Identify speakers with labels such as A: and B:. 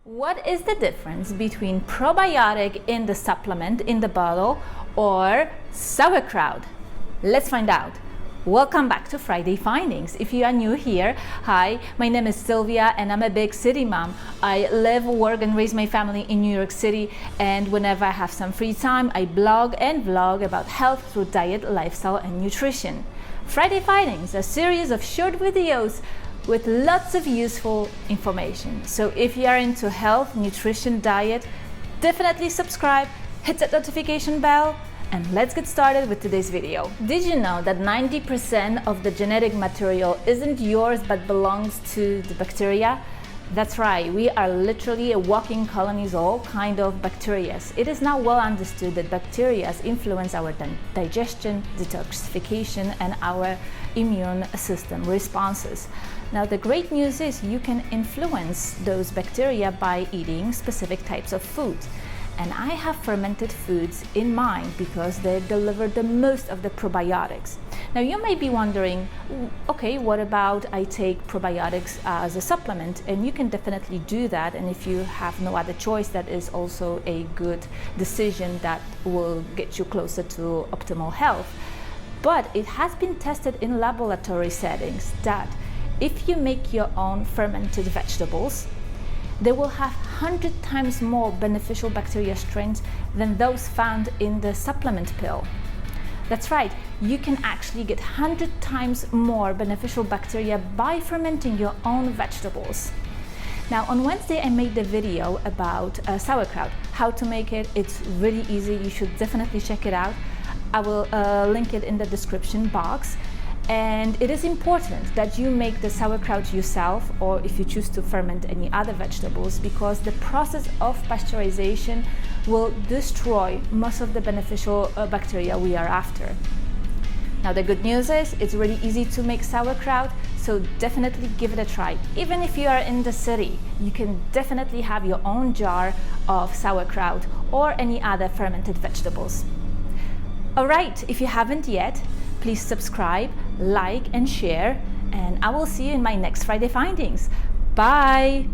A: What is the difference between probiotic in the supplement in the bottle or sauerkraut? Let's find out. Welcome back to Friday Findings. If you are new here, hi, my name is Sylvia and I'm a big city mom. I live, work and raise my family in New York City, and whenever I have some free time, I blog and vlog about health through diet, lifestyle and nutrition. Friday Findings, a series of short videos with lots of useful information. So if you are into health, nutrition, diet, definitely subscribe, hit that notification bell, and let's get started with today's video. Did you know that 90% of the genetic material isn't yours but belongs to the bacteria? That's right, we are literally a walking colonies of all kind of bacteria. It is now well understood that bacteria influence our digestion, detoxification, and our immune system responses. Now the great news is you can influence those bacteria by eating specific types of food. And I have fermented foods in mind because they deliver the most of the probiotics. Now you may be wondering, okay, what about I take probiotics as a supplement? And you can definitely do that. And if you have no other choice, that is also a good decision that will get you closer to optimal health. But it has been tested in laboratory settings that if you make your own fermented vegetables, they will have 100 times more beneficial bacteria strains than those found in the supplement pill. That's right, you can actually get 100 times more beneficial bacteria by fermenting your own vegetables. Now on Wednesday I made the video about sauerkraut, how to make it. It's really easy, you should definitely check it out. I will link it in the description box. And it is important that you make the sauerkraut yourself, or if you choose to ferment any other vegetables, because the process of pasteurization will destroy most of the beneficial bacteria we are after. Now the good news is it's really easy to make sauerkraut, so definitely give it a try. Even if you are in the city, you can definitely have your own jar of sauerkraut or any other fermented vegetables. All right, if you haven't yet, please subscribe, like and share, and I will see you in my next Friday Findings. Bye!